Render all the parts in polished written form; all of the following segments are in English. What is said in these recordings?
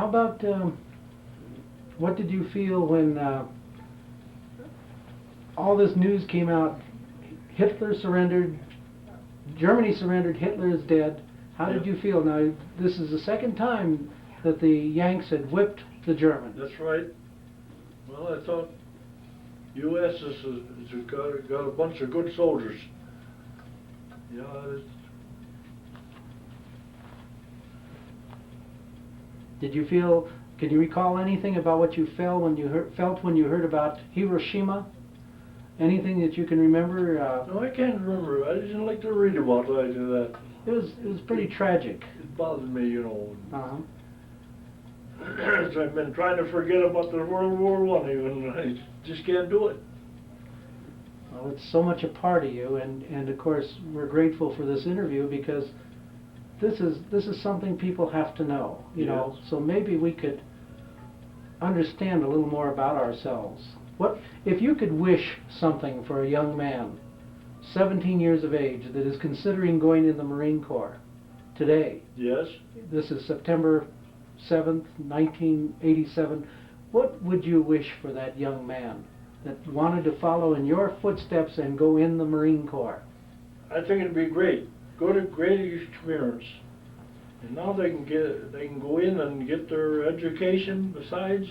How about, what did you feel when all this news came out? Hitler surrendered, Germany surrendered, Hitler is dead. How did you feel? Now, this is the second time that the Yanks had whipped the Germans. That's right. Well, I thought U.S. has got a bunch of good soldiers. Yeah, Did you feel, can you recall anything about what you felt when you heard about Hiroshima? Anything that you can remember? no, I can't remember. I didn't like to read about that. It was pretty tragic. It bothered me, you know. Uh-huh. So I've been trying to forget about the World War I, even I just can't do it. Well, it's so much a part of you, and of course we're grateful for this interview because this is something people have to know, you know. So maybe we could understand a little more about ourselves. What if you could wish something for a young man, 17 years of age, that is considering going in the Marine Corps today? Yes. This is September 7th, 1987. What would you wish for that young man that wanted to follow in your footsteps and go in the Marine Corps? I think it'd be great. Go to great experience. And now they can go in and get their education besides.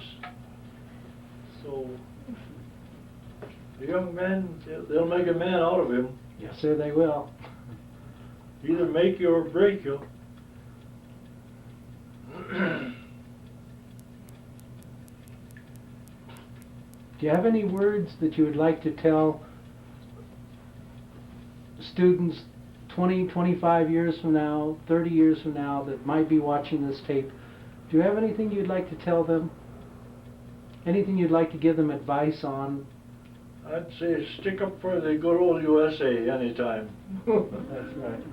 So the young man, they'll make a man out of him. Yes, sir, they will. Either make you or break you. Do you have any words that you would like to tell students 20, 25 years from now, 30 years from now that might be watching this tape? Do you have anything you'd like to tell them? Anything you'd like to give them advice on? I'd say stick up for the good old USA anytime. That's right.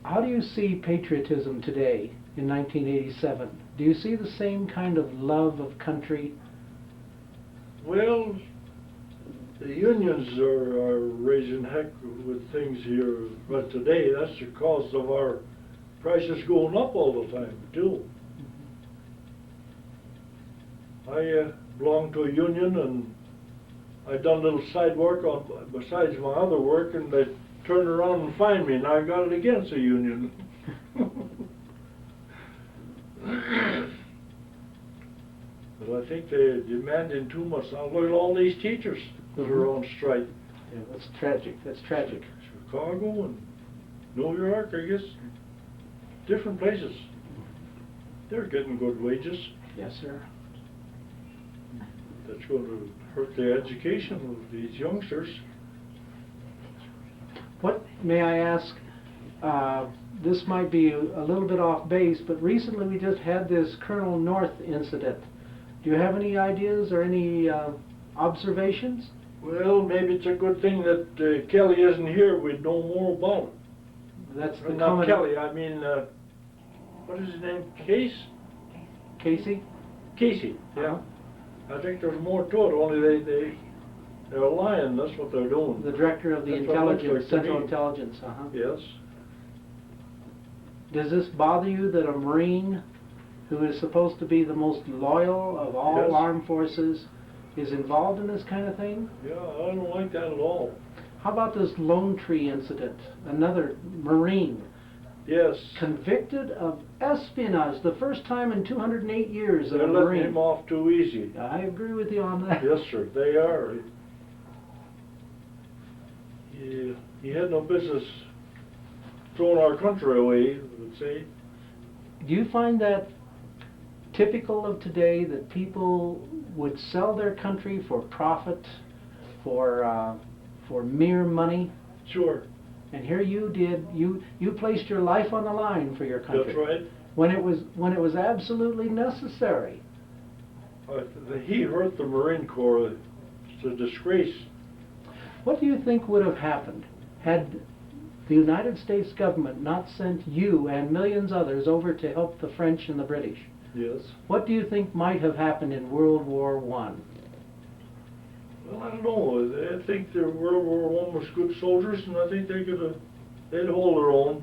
How do you see patriotism today in 1987? Do you see the same kind of love of country? Well, the unions are raising heck with things here, but today that's the cause of our prices going up all the time too. I belong to a union, and I done a little side work on besides my other work, and they turned around and fined me, and I got it against the union. But I think they're demanding too much. Now look at all these teachers that are on strike. Yeah, that's tragic. That's tragic. Chicago and New York, I guess, different places. They're getting good wages. Yes, sir. That's going to hurt the education of these youngsters. What, may I ask, this might be a little bit off base, but recently we just had this Colonel North incident. Do you have any ideas or any observations? Well, maybe it's a good thing that Kelly isn't here. We'd know more about it. That's the not Kelly, I mean, what is his name? Casey? Casey, yeah. I think there's more to it, only they're lying, that's what they're doing. The director of the intelligence, Central Intelligence, Yes. Does this bother you that a Marine, who is supposed to be the most loyal of all armed forces, is involved in this kind of thing? Yeah, I don't like that at all. How about this Lone Tree incident? Another Marine. Yes. Convicted of espionage, the first time in 208 years of a Marine. They're letting him off too easy. I agree with you on that. Yes, sir, they are. He had no business throwing our country away, I would say. Do you find that typical of today, that people would sell their country for profit, for mere money? Sure. And here you did, you placed your life on the line for your country. That's right. When it was absolutely necessary. He hurt the Marine Corps. It's a disgrace. What do you think would have happened had the United States government not sent you and millions others over to help the French and the British? Yes. What do you think might have happened in World War I? Well, I don't know. I think the World War I was good soldiers, and I think they'd hold their own.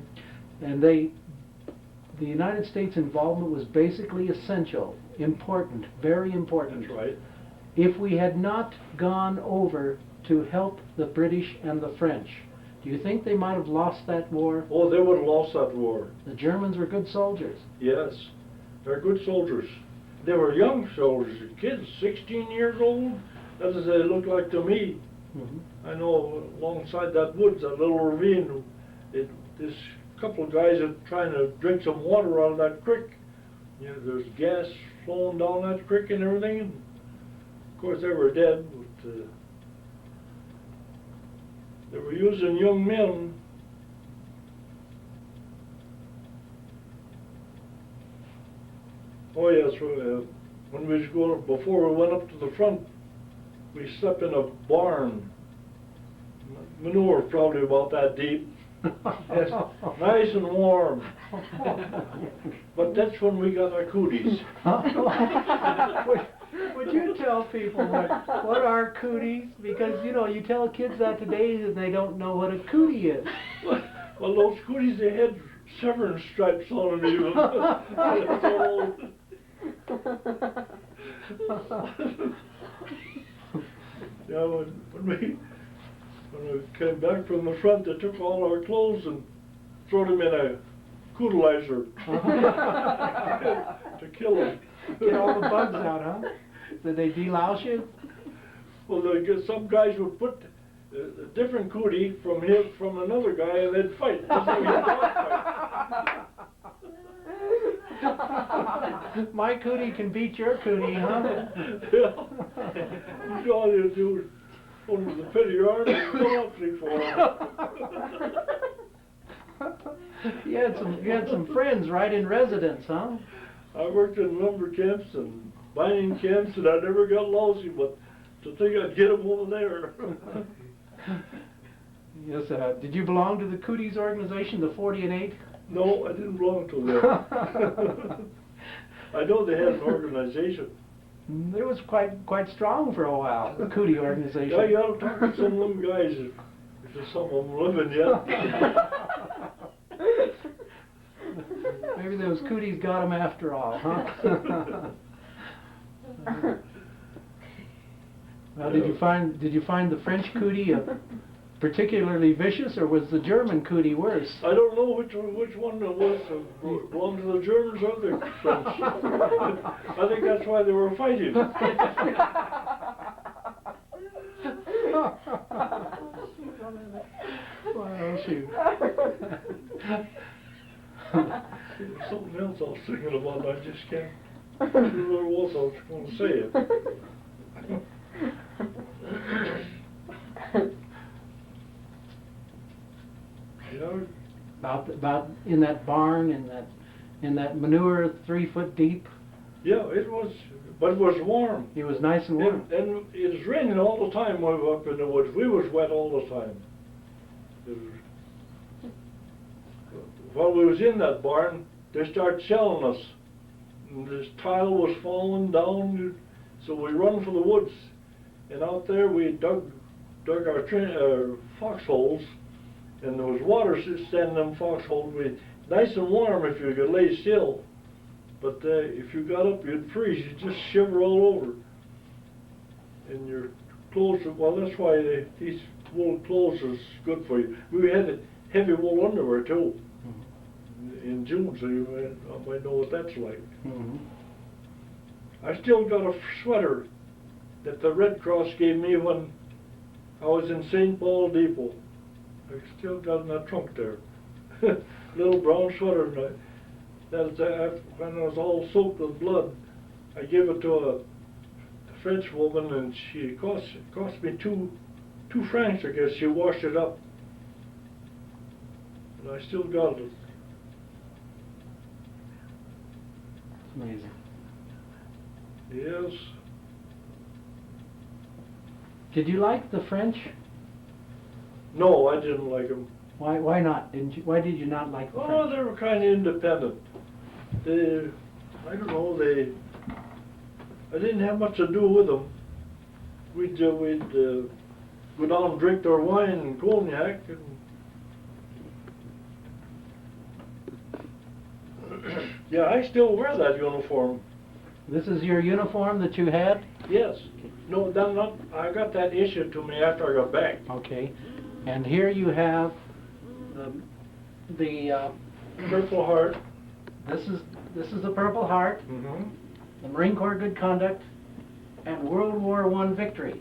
And the the United States involvement was basically essential, important, very important. That's right. If we had not gone over to help the British and the French, do you think they might have lost that war? Oh, they would have lost that war. The Germans were good soldiers. Yes, they're good soldiers. They were young soldiers, kids, 16 years old. That's as they looked like to me. Mhm. I know alongside that woods, that little ravine, this couple of guys are trying to drink some water out of that creek. You know, there's gas flowing down that creek and everything. And of course, they were dead, but they were using young men. Oh yes, when we was going, before we went up to the front, we slept in a barn. Manure probably about that deep. Yes, nice and warm. But that's when we got our cooties. Would you tell people what are cooties? Because, you know, you tell kids that today and they don't know what a cootie is. Well, those cooties, they had severance stripes on them even. Yeah, when we came back from the front, they took all our clothes and threw them in a coodleizer to kill them. Get all the bugs out, huh? Did they delouse you? Well, some guys would put a different cootie from another guy, and they'd fight. Just like a dog fight. My cootie can beat your cootie, huh? Yeah. All you do is go to the pit of your arm and go up 3-4. You had some friends right in residence, huh? I worked in lumber camps and mining camps, and I never got lousy, but to think I'd get them over there. Yes, did you belong to the Cooties organization, the 40 and 8? No, I didn't belong to them. I know they had an organization. It was quite strong for a while, the Cootie organization. Yeah, you ought to talk to some of them guys, if there's some of them living yet. Maybe those cooties got them after all, huh? Well, did you find the French cootie particularly vicious, or was the German cootie worse? I don't know which one it was. Belonged to the Germans or the French. I think that's why they were fighting. Well, shoot. Something else I was thinking about, I just can't remember what I was going to say it. You know, About in that barn, in that manure 3 foot deep. yeah, it was, but it was warm. It was nice and warm. And it was raining all the time when we were up in the woods. We was wet all the time. While we was in that barn, they started shelling us. And this tile was falling down, so we run for the woods. And out there we dug our foxholes, and there was water standing in them foxholes. Nice and warm if you could lay still, but if you got up, you'd freeze. You'd just shiver all over. And your clothes, well, that's why these wool clothes is good for you. We had heavy wool underwear too. In June, so you might know what that's like. Mm-hmm. I still got a sweater that the Red Cross gave me when I was in St. Paul Depot. I still got in that trunk there. Little brown sweater. And when I was all soaked with blood, I gave it to a French woman, and she cost me two francs, I guess. She washed it up, and I still got it. Amazing. Yes. Did you like the French? No, I didn't like them. Why not? Why did you not like the Oh, French? they were kind of independent. I don't know, I didn't have much to do with them. We'd go down and drink their wine and cognac, and Yeah, I still wear that uniform. This is your uniform that you had? Yes. No, that not, I got that issued to me after I got back. Okay. And here you have the Purple Heart. this is the Purple Heart, Mm-hmm. the Marine Corps Good Conduct, and World War I victory.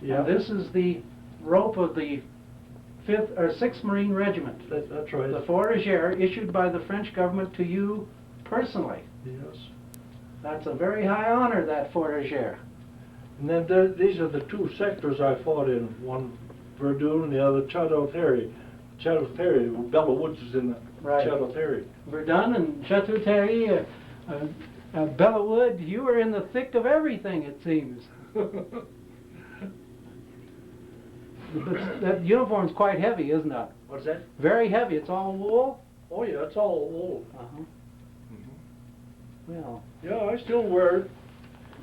Yeah. And this is the rope of the 5th or 6th Marine Regiment. That's right. The Fourragère issued by the French government to you personally. Yes. That's a very high honor, that Fourragère. And then these are the two sectors I fought in. One Verdun and the other Chateau-Thierry. Chateau-Thierry, Bella Woods is in the Right. Chateau-Thierry. Verdun and Chateau-Thierry, Bellawood, you were in the thick of everything, it seems. But that uniform's quite heavy, isn't it? What's that? Very heavy. It's all wool? Oh yeah, it's all wool. Uh-huh. Well, Yeah, I still wear it.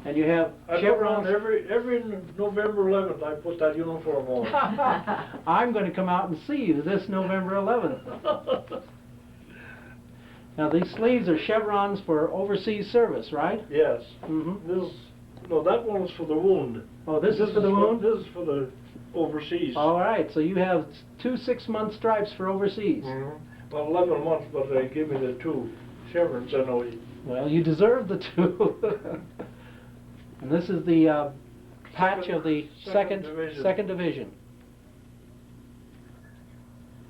and you have I put chevrons. on every November 11th. I put that uniform on. I'm going to come out and see you this November 11th. Now, these sleeves are chevrons for overseas service, right? Yes. Mm-hmm. No, that one is for the wound. Oh, this is for the wound? This is for the overseas. All right, so you have 2 6-month stripes for overseas. Mm-hmm. Well, 11 months, but they give me the 2 chevrons anyway. Well, you deserve the 2. And this is the patch of the Second Division. second division.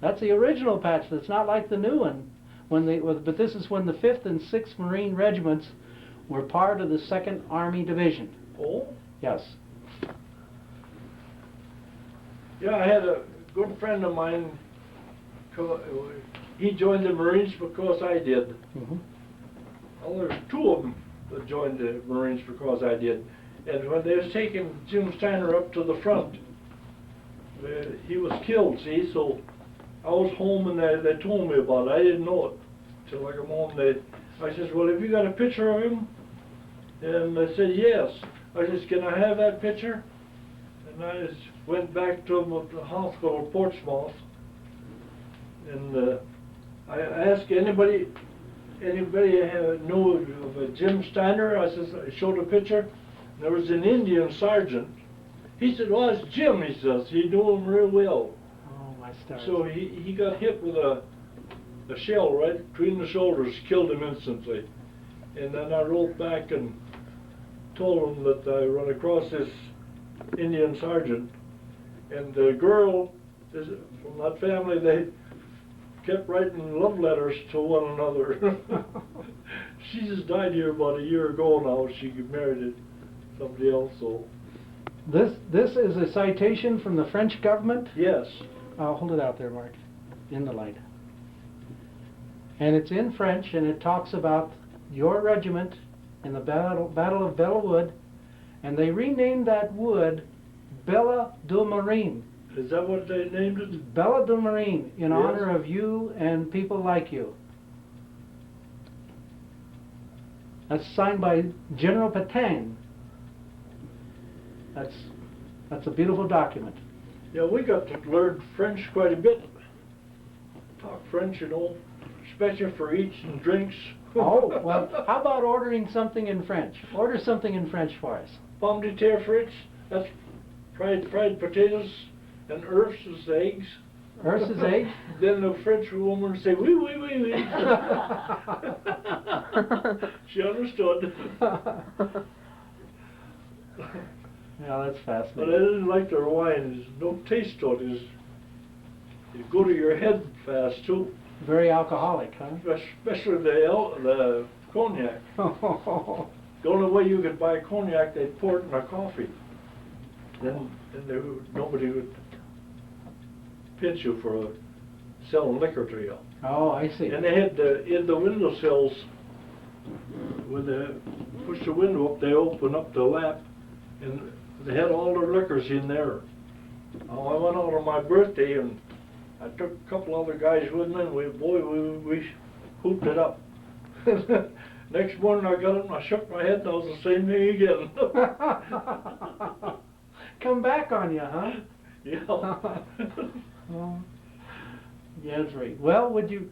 That's the original patch. That's not like the new one. But this is when the 5th and 6th Marine Regiments were part of the 2nd Army Division. Oh? Yes. Yeah, I had a good friend of mine. He joined the Marines because I did. Mm-hmm. Well, there's 2 of them that joined the Marines because I did. And when they was taking Jim Steiner up to the front, he was killed, see, so I was home and they told me about it. I didn't know it till I come home. I says, well, have you got a picture of him? And they said, yes. I says, can I have that picture? And I just went back to him at the hospital at Portsmouth. And I asked anybody know of Jim Steiner? I says, I showed a picture. There was an Indian sergeant. He said, well, it's Jim, he says. He knew him real well. Oh, my stars. So he got hit with a shell right between the shoulders, killed him instantly. And then I wrote back and told him that I run across this Indian sergeant. And the girl from that family, they kept writing love letters to one another. She just died here about a year ago now. She married somebody else, so. This is a citation from the French government? Yes. I'll hold it out there, Mark, in the light. And it's in French, and it talks about your regiment in the Battle of Bella Wood, and they renamed that wood Bella de Marine. Is that what they named it? Bella de Marine, in Yes. honor of you and people like you. That's signed by General Pétain. That's a beautiful document. Yeah, we got to learn French quite a bit. Talk French, you know, especially for eats and drinks. Oh, well, how about ordering something in French? Order something in French for us. Pomme de terre frites, that's fried potatoes, and Earth's eggs. Earth's eggs? Then the French woman would say, oui, oui, oui, oui. She understood. Yeah, that's But I fascinating. didn't like their wine. There's no taste to it. It go to your head fast too. Very alcoholic, huh? Especially the cognac. The only way you could buy cognac, they'd pour it in a coffee. Then nobody would pinch you for selling liquor to you. Oh, I see. And they had in the windowsills, when they push the window up, they open up the lap, and they had all their liquors in there. Oh, I went out on my birthday, and I took a couple other guys with me, and we hooped it up. Next morning I got up and I shook my head, and I was the same thing again. Come back on you, huh? Yeah. Oh, yeah, that's right. Well, would you,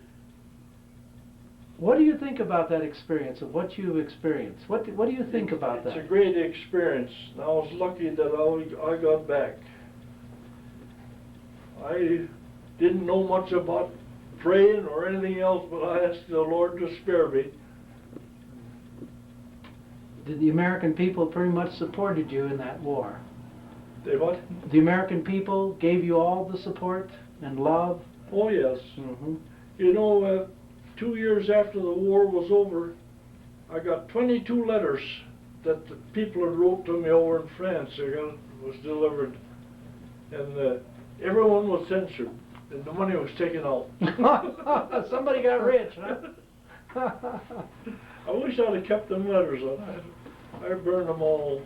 I don't know, I don't know if you want to say this, but would you, would you like to say something in French? Or order something in French for us? Yeah. Well, would you, would you like to say something in French for us? Or order something in French for us? Yes, right. Well, would you What do you think about that experience, of what you've experienced? What do you think about that? It's a great experience. And I was lucky that I got back. I didn't know much about praying or anything else, but I asked the Lord to spare me. The American people pretty much supported you in that war. They what? The American people gave you all the support and love. Oh yes. Mm-hmm. You know, 2 years after the war was over, I got 22 letters that the people had wrote to me over in France. Was delivered, and everyone was censored, and the money was taken out. Somebody got rich, huh? I wish I'd have kept them letters. I burned them all.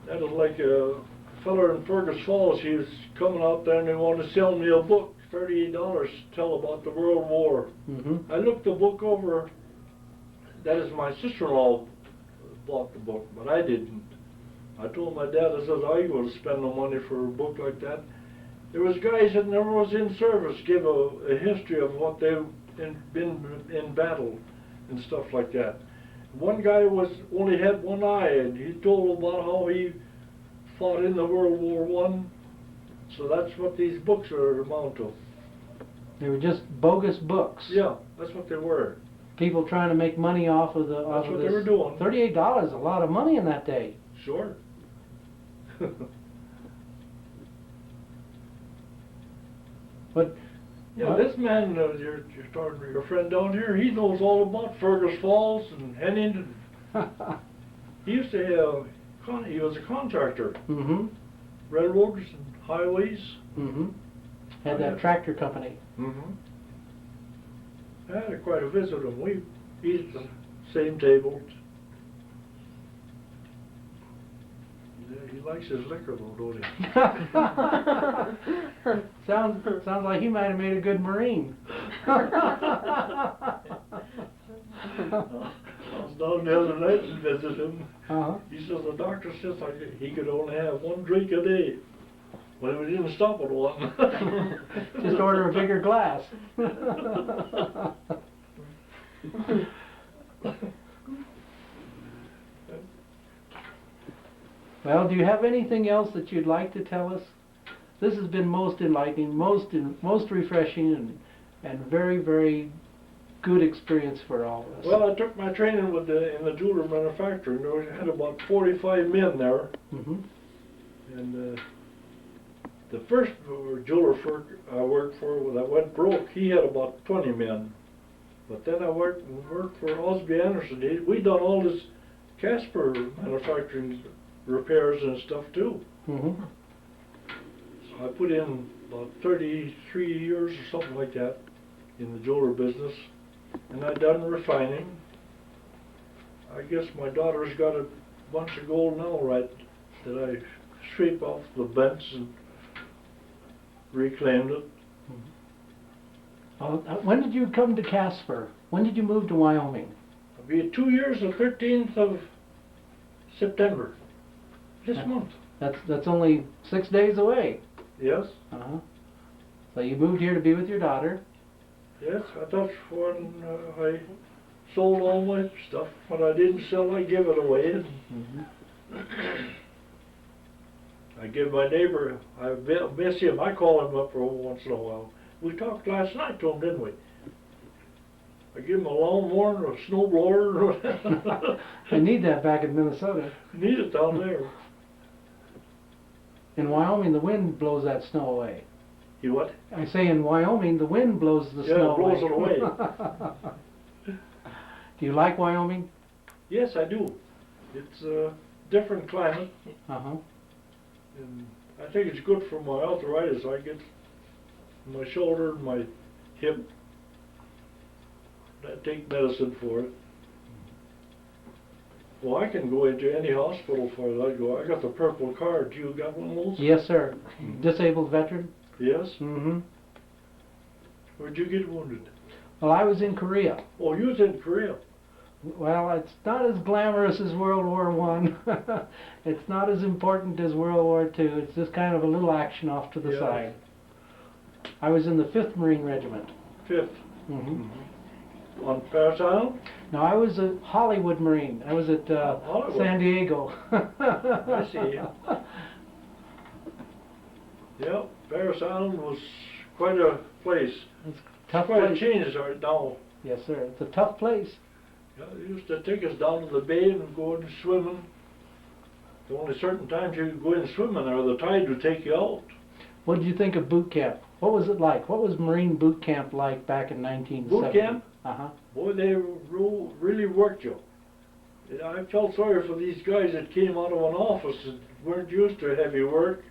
That was like a feller in Fergus Falls. He was coming out there and he wanted to sell me a book, $38 to tell about the World War. Mm-hmm. I looked the book over. That is, my sister-in-law bought the book, but I didn't. I told my dad, I said, I ain't going to spend no money for a book like that. There was guys that never was in service give a history of what they've been in battle and stuff like that. One guy only had one eye, and he told about how he fought in the World War I. So that's what these books are amount to. They were just bogus books. Yeah, that's what they were. People trying to make money off of the. That's what they were doing. $38 is a lot of money in that day. Sure. But yeah, this man, your friend down here, he knows all about Fergus Falls and Henning. He used to have, he was a contractor. Mm-hmm. Railroads and highways. Mm-hmm. Had that tractor company. Mm-hmm. I had quite a visit with him. We eat at the same table. Yeah, he likes his liquor though, don't he? Sounds like he might have made a good Marine. I was down the other night and visited him. Uh-huh. He says the doctor says he could only have 1 drink a day. Well, we didn't stop at one. Just order a bigger glass. Well, do you have anything else that you'd like to tell us? This has been most enlightening, most refreshing, and very, very good experience for all of us. Well, I took my training in the jeweler manufacturing. We had about 45 men there. Mm-hmm. And the first jeweler I worked for that went broke, he had about 20 men. But then I worked for Osby Anderson. We done all this Casper manufacturing repairs and stuff too. Mm-hmm. So I put in about 33 years or something like that in the jeweler business. And I done refining. I guess my daughter's got a bunch of gold now, right, that I scrape off the vents and reclaimed it. When did you come to Casper? When did you move to Wyoming? It'll be 2 years, the 13th of September, this month. That's only 6 days away. Yes, Uh-huh. So you moved here to be with your daughter. yes, that's when I sold all my stuff. When I didn't sell, I give it away. Mm-hmm. I give my neighbor, I miss him, I call him up for once in a while. We talked last night to him, didn't we? I give him a lawnmower and a snowblower. I need that back in Minnesota. Need it down there. In Wyoming, the wind blows that snow away. You what? I say in Wyoming, the wind blows the snow away. Yeah, it blows it away. Do you like Wyoming? Yes, I do. It's a different climate. Uh-huh. And I think it's good for my arthritis. I get my shoulder and my hip. I take medicine for it. Well, I can go into any hospital for that. I got the purple card. You got one of those? Yes, sir. Disabled veteran? Yes? Mm-hmm. Where'd you get wounded? Well, I was in Korea. Oh, you was in Korea. Well, it's not as glamorous as World War I. It's not as important as World War II. It's just kind of a little action off to the Yeah. side. I was in the 5th Marine Regiment. 5th. Hmm. On Paris Island? No, I was a Hollywood Marine. I was at Hollywood. San Diego. I see. Yeah, Paris Island was quite a place. It's a tough Quite a place. change right now. Yes, sir. It's a tough place. Yeah, they used to take us down to the bay and go in swimming. The only certain times you could go in swimming or the tide would take you out. What did you think of boot camp? What was it like? What was Marine boot camp like back in 1970? Boot camp? Uh-huh. Boy, they really worked you. I felt sorry for these guys that came out of an office and weren't used to heavy work.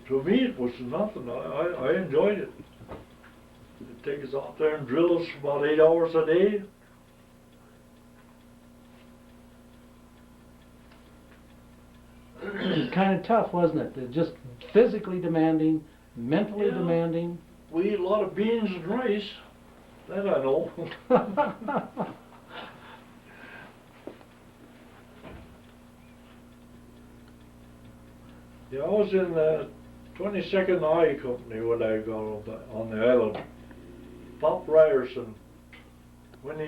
To me, it was nothing. I enjoyed it. They'd take us out there and drill us for about 8 hours a day. It was kind of tough, wasn't it? It just physically demanding, mentally Yeah. demanding. We ate a lot of beans and rice. That I know. Yeah, I was in the 22nd I Company when I got on the island. Pop Ryerson. When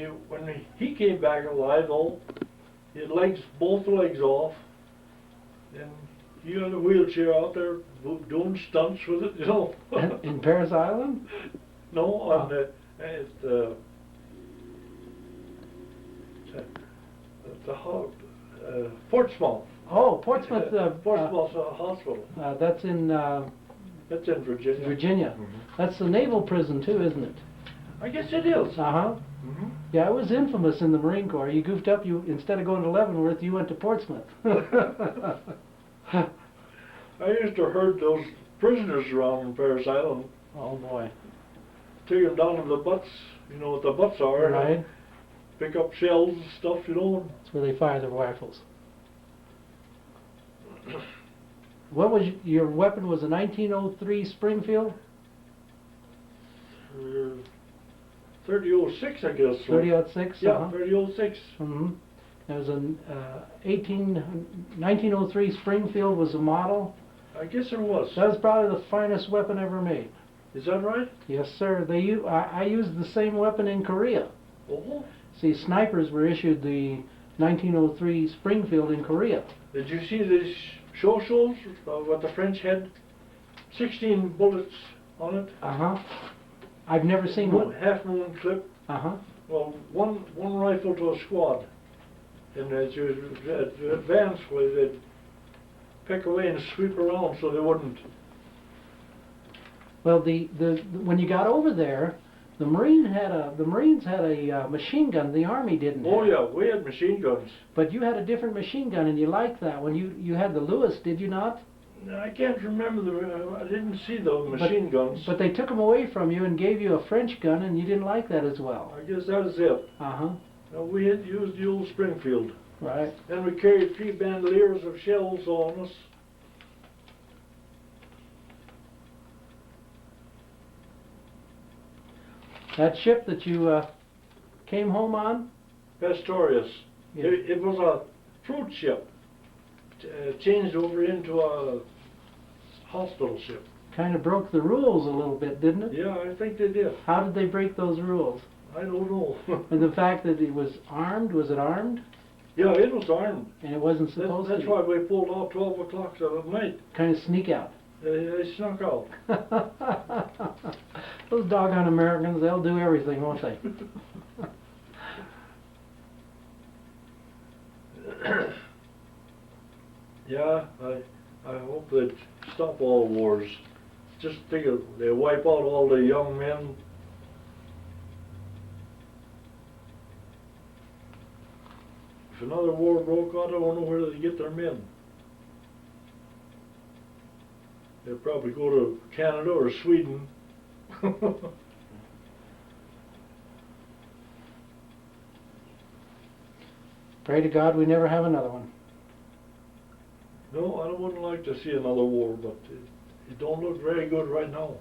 he came back alive, though, he had both legs off, and he had a wheelchair out there doing stunts with it, you know. In Paris Island? No, on Portsmouth. Oh, Portsmouth. Portsmouth Hospital. That's in That's in Virginia. Virginia. Mhm. That's the naval prison too, isn't it? I guess it is. Uh-huh. Mhm. Yeah, it was infamous in the Marine Corps. You goofed up. You instead of going to Leavenworth, you went to Portsmouth. I used to herd those prisoners around in Paris Island, Oh boy. take them down to the butts, you know what the butts are, Right. pick up shells and stuff, you know. That's where they fire their rifles. What was your weapon? Was a 1903 Springfield? 3006, I guess. 30-06? Yeah, 3006. Mm-hmm. There was a 1903 Springfield was a model. I guess there was. That was probably the finest weapon ever made. Is that right? Yes, sir. I used the same weapon in Korea. Oh. See, snipers were issued the 1903 Springfield in Korea. Did you see these shows what the French had? 16 bullets on it. Uh-huh. I've never seen one. Half moon clip. Uh-huh. Well, one rifle to a squad. And as you advance, they'd pick away and sweep around so they wouldn't. Well, when you got over there, the Marines had a machine gun. The Army didn't. Oh have. yeah, we had machine guns. But you had a different machine gun, and you liked that one. You had the Lewis, did you not? I can't remember I didn't see the machine guns. But they took them away from you and gave you a French gun, and you didn't like that as well. I guess that is it. Uh-huh. We had used the old Springfield. Right. Then we carried 3 bandoliers of shells on us. That ship that you came home on? Pastorius. Yeah. It was a fruit ship, changed over into a hospital ship. Kind of broke the rules a little bit, didn't it? Yeah, I think they did. How did they break those rules? I don't know. And the fact that it was armed, was it armed? Yeah, it was armed. And it wasn't supposed That's to. why we pulled out 12 o'clock at night. Kind of sneak out. They snuck out. Those doggone Americans, they'll do everything, won't they? Yeah, I hope they stop all wars. Just think of, they wipe out all the young men. If another war broke out, I don't know where they get their men. They'll probably go to Canada or Sweden. Pray to God we never have another one. No, I wouldn't like to see another war, but it don't look very good right now.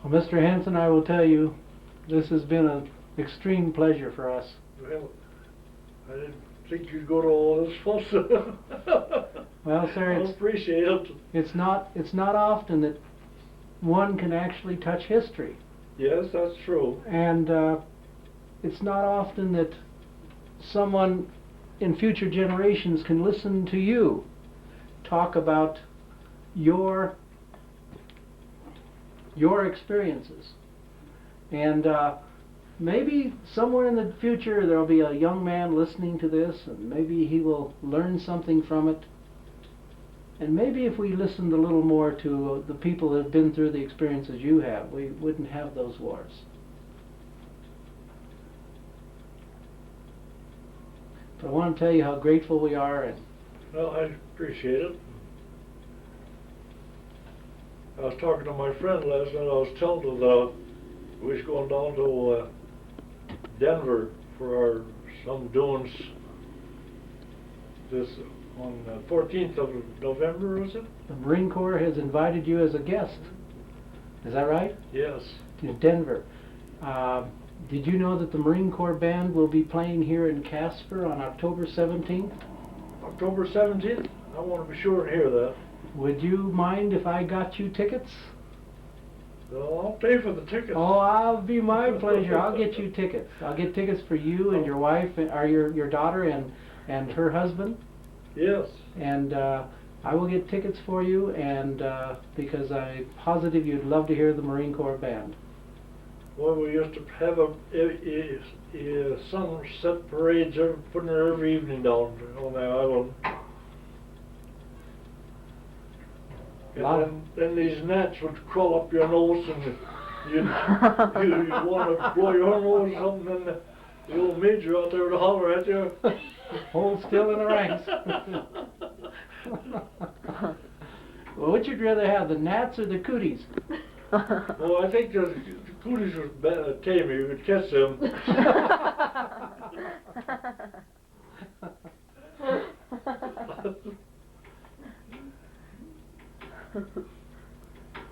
Well, Mr. Hanson, I will tell you, This has been an extreme pleasure for us. Well, I didn't think you'd go to all this fuss. Well, sir, I appreciate it. it's not often that one can actually touch history. Yes, that's true. And it's not often that someone in future generations can listen to you talk about your experiences. And maybe somewhere in the future there'll be a young man listening to this, and maybe he will learn something from it. And maybe if we listened a little more to the people that have been through the experiences you have, we wouldn't have those wars. But I want to tell you how grateful we are. And Well, I appreciate it. I was talking to my friend last night. I was telling her that we was going down to Denver for some doings this on the 14th of November, was it? the Marine Corps has invited you as a guest. Is that right? Yes. To Denver. Did you know that the Marine Corps Band will be playing here in Casper on October 17th? October 17th? I want to be sure and hear that. Would you mind if I got you tickets? Well, I'll pay for the tickets. Oh, I'll be my pleasure. I'll get you tickets. I'll get tickets for you and your wife, or your daughter and her husband. Yes. And I will get tickets for you, and because I'm positive you'd love to hear the Marine Corps Band. Well, we used to have a sunset parades every evening down on the island. And then these gnats would crawl up your nose, and you want to blow your nose or something, and the old major out there would holler at you. Hold still in the ranks. Well, which would you rather have, the gnats or the cooties? Well, I think the cooties was better tamer. You could catch them.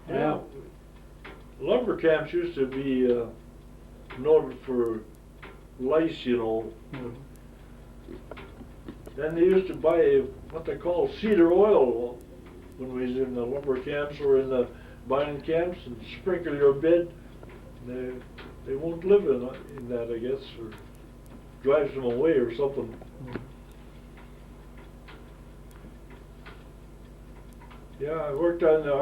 Yeah. Lumber camps used to be noted for lice, you know. Mhm. Then they used to buy what they call cedar oil when we was in the lumber camps or in the mining camps, and sprinkle your bed. They won't live in that, I guess, or drives them away or something. Mhm. Yeah, I worked on the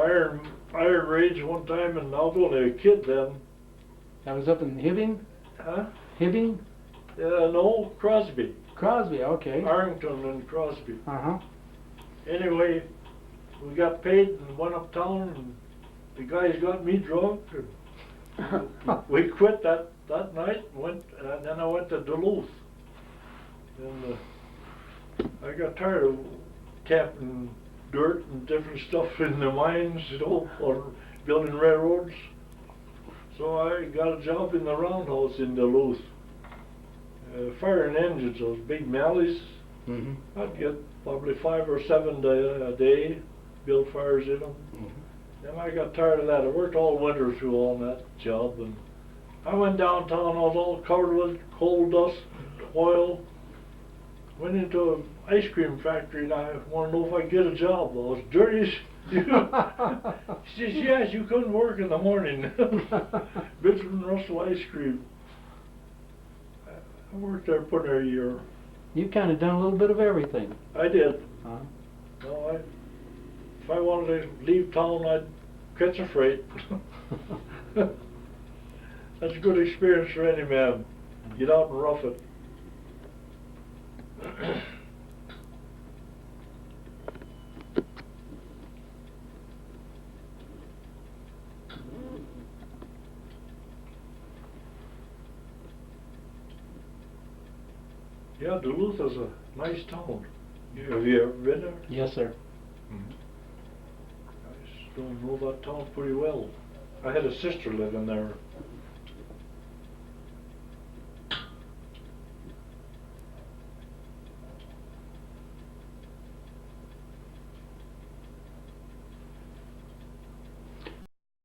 iron range one time, and I was only a kid then. That was up in Hibbing? Huh? Hibbing? No, Crosby. Crosby, okay. Arlington and Crosby. Uh-huh. Anyway, we got paid and went uptown, and the guys got me drunk. And we quit that night, and then I went to Duluth. And I got tired of tapping dirt and different stuff in the mines, you know, or building railroads. So I got a job in the roundhouse in Duluth. Firing engines, those big malleys. Mm-hmm. I'd get probably 5 or 7 a day, build fires in them. Mm-hmm. Then I got tired of that. I worked all winter through on that job, and I went downtown. I was all covered with coal dust, oil. Went into an ice cream factory, and I wanted to know if I could get a job. I was dirty as you. She says, yes, you couldn't work in the morning. Benjamin Russell Ice Cream. I worked there for a year. You've kind of done a little bit of everything. I did. Huh? No, if I wanted to leave town, I'd catch a freight. That's a good experience for any man. Get out and rough it. Yeah, Duluth is a nice town. Have you ever been there? Yes, sir. I don't know that town pretty well. I had a sister living there.